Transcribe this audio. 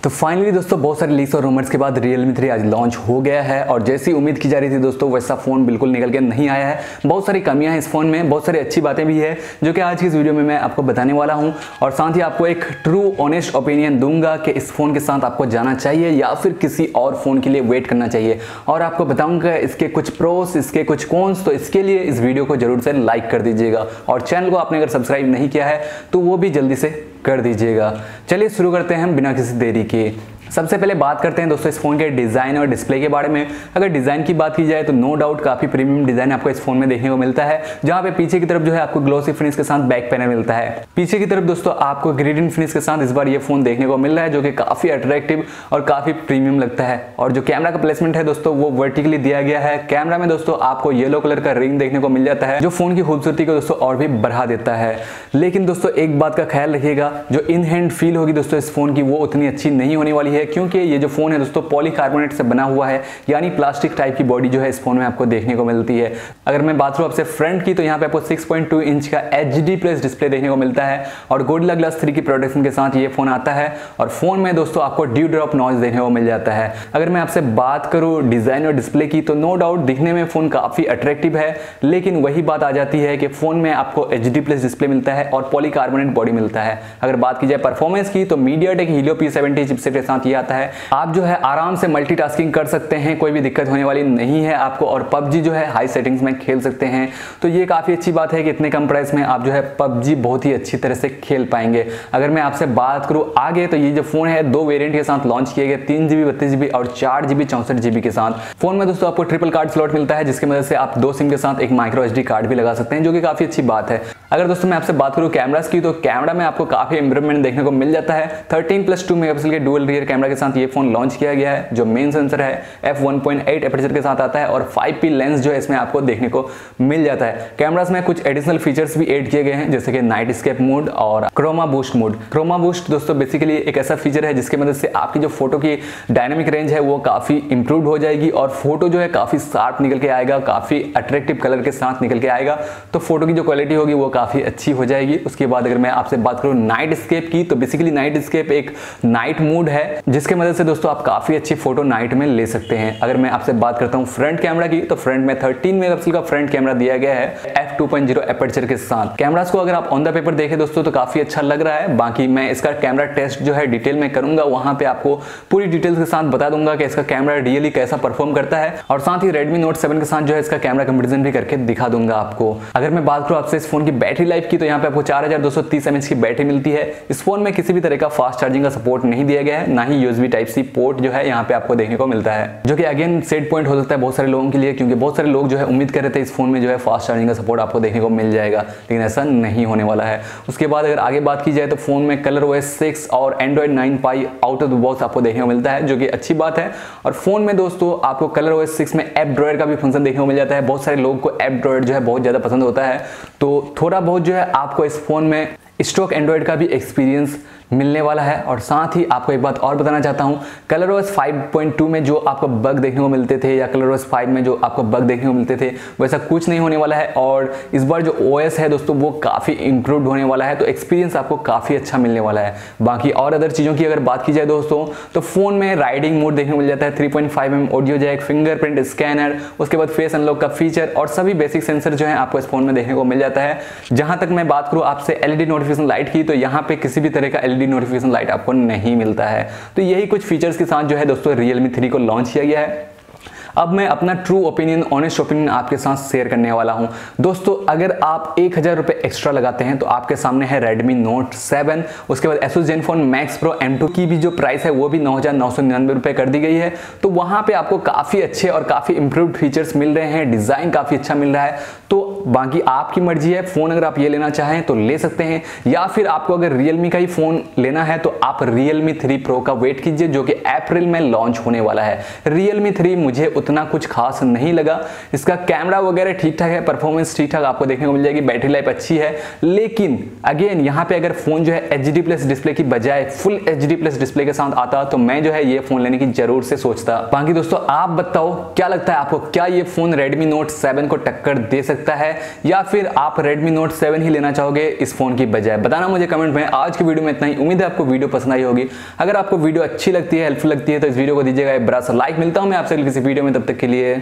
तो फाइनली दोस्तों बहुत सारे लीक्स और रूमर्स के बाद Realme 3 आज लॉन्च हो गया है और जैसी उम्मीद की जा रही थी दोस्तों वैसा फ़ोन बिल्कुल निकल के नहीं आया है। बहुत सारी कमियां हैं इस फ़ोन में, बहुत सारी अच्छी बातें भी है जो कि आज की इस वीडियो में मैं आपको बताने वाला हूं और साथ ही आपको एक ट्रू ऑनेस्ट ओपिनियन दूंगा कि इस फ़ोन के साथ आपको जाना चाहिए या फिर किसी और फ़ोन के लिए वेट करना चाहिए और आपको बताऊँगा इसके कुछ प्रोस, इसके कुछ कॉन्स। तो इसके लिए इस वीडियो को जरूर से लाइक कर दीजिएगा और चैनल को आपने अगर सब्सक्राइब नहीं किया है तो वो भी जल्दी से कर दीजिएगा। चलिए शुरू करते हैं हम बिना किसी देरी के। सबसे पहले बात करते हैं दोस्तों इस फोन के डिजाइन और डिस्प्ले के बारे में। अगर डिजाइन की बात की जाए तो नो डाउट काफी प्रीमियम डिजाइन आपको इस फोन में देखने को मिलता है, जहां पे पीछे की तरफ जो है आपको ग्लोसी फिनिश के साथ बैक पैनल मिलता है। पीछे की तरफ दोस्तों आपको ग्रेडियंट फिनिश के साथ इस बार ये फोन देखने को मिल रहा है जो कि काफी अट्रैक्टिव और काफी प्रीमियम लगता है। और जो कैमरा का प्लेसमेंट है दोस्तों वो वर्टिकली दिया गया है। कैमरा में दोस्तों आपको येलो कलर का रिंग देखने को मिल जाता है जो फोन की खूबसूरती को दोस्तों और भी बढ़ा देता है। लेकिन दोस्तों एक बात का ख्याल रखिएगा, जो इन हैंड फील होगी दोस्तों इस फोन की वो उतनी अच्छी नहीं होने वाली है, क्योंकि ये जो फोन है दोस्तों पॉलीकार्बोनेट से बना हुआ है, यानी प्लास्टिक टाइप की बॉडी जो है इस फोन में आपको देखने को मिलती है। अगर मैं बात करूं आपसे फ्रंट की तो यहाँ पे आपको 6.2 इंच का HD प्लस डिस्प्ले देखने को मिलता है और गोरिल्ला ग्लास 3 की प्रोटेक्शन के साथ ये फोन आता है और फोन में दोस्तों आपको ड्यू ड्रॉप नॉइज देखने को मिल जाता है। अगर मैं आपसे बात करूं डिजाइन और डिस्प्ले की तो नो डाउट दिखने में फोन काफी अट्रैक्टिव है, लेकिन वही बात आ जाती है कि फोन में आपको HD प्लस डिस्प्ले मिलता है और पॉलीकार्बोनेट बॉडी मिलता है। अगर बात की जाए परफॉर्मेंस की तो MediaTek Helio P70 चिपसेट के साथ ये आता है। आप जो है आराम से मल्टीटास्किंग कर सकते हैं, कोई भी दिक्कत होने वाली नहीं है आपको, और PUBG जो है हाई सेटिंग्स में खेल सकते हैं। तो ये काफी अच्छी बात है कि इतने कम प्राइस में आप जो है PUBG बहुत ही अच्छी तरह से खेल पाएंगे। अगर मैं आपसे बात करूं आगे तो ये जो फोन है दो वेरिएंट के साथ लॉन्च किए गए, 3GB 32GB और 4GB 64GB के साथ। फोन में दोस्तों आपको ट्रिपल कार्ड स्लॉट मिलता है जिसकी मदद से आप 2 सिम के साथ एक माइक्रो SD कार्ड भी लगा सकते हैं, जो कि काफी अच्छी बात है। अगर दोस्तों मैं आपसे बात करूं कैमरास की तो कैमरा में आपको काफी इंप्रूवमेंट देखने को मिल जाता है। 13+2 मेगापिक्सल के डुअल रियर कैमरा के साथ ये फोन लॉन्च किया गया है। जो मेन सेंसर है f1.8 एपर्चर के साथ आता है और 5P लेंस जो है इसमें आपको देखने को मिल जाता है। कैमरास में कुछ एडिशनल फीचर्स भी ऐड किए गए हैं जैसे कि नाइट स्केप मोड और chroma boost mode. Chroma boost दोस्तों बेसिकली एक ऐसा फीचर है जिसकी मदद से आपकी जो फोटो की डायनामिक रेंज है वो काफी इंप्रूव हो जाएगी और फोटो जो है काफी शार्प निकल के आएगा, काफी अट्रैक्टिव कलर के साथ निकल के आएगा। तो फोटो की जो क्वालिटी होगी वो काफी अच्छी हो जाएगी। उसके बाद अगर मैं आपसे बात करूं नाइट स्केप की तो बेसिकली नाइट स्केप एक नाइट मोड है जिसके मदद से दोस्तों आप काफी अच्छी फोटो नाइट में ले सकते हैं। अगर मैं आपसे बात करता हूं फ्रंट कैमरा की तो फ्रंट में 13 मेगापिक्सल का फ्रंट कैमरा दिया गया है f2.0 एपर्चर के साथ। कैमरास को अगर आप ऑन द पेपर देखें दोस्तों तो काफी अच्छा लग रहा है। बाकी मैं इसका कैमरा टेस्ट जो है डिटेल में करूंगा, वहां पे आपको पूरी डिटेल्स के साथ बता दूंगा कि इसका कैमरा रियली कैसा परफॉर्म करता है और साथ ही Redmi Note 7 के साथ जो है इसका कैमरा कंपैरिजन भी करके दिखा दूंगा आपको। अगर मैं बात करूं आपसे इस फोन की बैटरी लाइफ की तो यहाँ पे आपको 4230 mAh की बैटरी मिलती है। इस फोन में किसी भी तरह का फास्ट चार्जिंग का सपोर्ट नहीं दिया गया है, ना ही USB Type-C पोर्ट जो है यहाँ पे आपको देखने को मिलता है, जो कि अगेन सेट पॉइंट हो सकता है बहुत सारे लोगों के लिए, क्योंकि बहुत सारे लोग जो है उम्मीद कर रहे थे इस फोन में जो है फास्ट चार्जिंग का सपोर्ट आपको देखने को मिल जाएगा, लेकिन ऐसा नहीं होने वाला है। उसके बाद अगर आगे बात की जाए तो फोन में ColorOS 6 और Android 9 Pie out of the box आपको देखने को मिलता है, जो कि अच्छी बात है। और फोन में दोस्तों आपको ColorOS 6 में ऐप ड्रॉयर का भी फंक्शन देखने को मिल जाता है। बहुत सारे लोगों को ऐप ड्रॉयर जो है बहुत ज्यादा पसंद होता है, तो थोड़ा बहुत जो है आपको इस फोन में स्टॉक एंड्रॉइड का भी एक्सपीरियंस मिलने वाला है। और साथ ही आपको एक बात और बताना चाहता हूं, ColorOS 5.2 में जो आपको बग देखने को मिलते थे या ColorOS 5 में जो आपको बग देखने को मिलते थे वैसा कुछ नहीं होने वाला है और इस बार जो OS है दोस्तों वो काफ़ी इंप्रूव्ड होने वाला है, तो एक्सपीरियंस आपको काफ़ी अच्छा मिलने वाला है। बाकी और अदर चीज़ों की अगर बात की जाए दोस्तों तो फोन में राइडिंग मोड देखने को मिल जाता है, 3.5mm audio Jack, fingerprint scanner, उसके बाद फेस अनलॉक का फीचर और सभी बेसिक सेंसर जो है आपको इस फोन में देखने को मिल जाता है। जहां तक मैं बात करूं आपसे LED नोटिफिकेशन लाइट की तो यहाँ पे किसी भी तरह का LED नोटिफिकेशन लाइट आपको नहीं मिलता है। तो यही कुछ फीचर्स के साथ जो है दोस्तों Realme 3 को लॉन्च किया गया है। अब मैं अपना ट्रू ओपिनियन, ऑनेस्ट ओपिनियन आपके साथ शेयर करने वाला हूं। दोस्तों अगर आप 1000 रुपए एक्स्ट्रा लगाते हैं तो आपके सामने है Redmi Note 7, उसके बाद Asus Zenfone Max Pro M2 की भी जो प्राइस है वो भी 9999 रुपए कर दी गई है। तो वहां पे आपको काफी अच्छे और काफी इंप्रूव्ड फीचर्स मिल रहे हैं, डिजाइन काफी अच्छा मिल रहा है। तो बाकी आपकी मर्जी है, फोन अगर आप ये लेना चाहें तो ले सकते हैं, या फिर आपको अगर Realme का ही फोन लेना है तो आप Realme 3 Pro का वेट कीजिए जो कि अप्रैल में लॉन्च होने वाला है। Realme 3 मुझे उतना कुछ खास नहीं लगा। इसका कैमरा वगैरह ठीक ठाक है, परफॉर्मेंस ठीक ठाक आपको देखने को मिल जाएगी, बैटरी लाइफ अच्छी है। लेकिन अगेन यहाँ पे अगर फोन जो है HD प्लस डिस्प्ले की बजाय फुल HD प्लस डिस्प्ले के साथ आता तो मैं जो है ये फोन लेने की जरूर से सोचता। बाकी दोस्तों आप बताओ क्या लगता है आपको, क्या ये फोन Redmi Note 7 को टक्कर दे सकता है या फिर आप Redmi Note 7 ही लेना चाहोगे इस फोन की बजाय? बताना मुझे कमेंट में। आज की वीडियो में इतना ही, उम्मीद है आपको वीडियो पसंद आई होगी। अगर आपको वीडियो अच्छी लगती है, हेल्पफुल लगती है तो इस वीडियो को दीजिएगा एक बड़ा सा लाइक। मिलता हूं मैं आपसे किसी वीडियो में, तब तक के लिए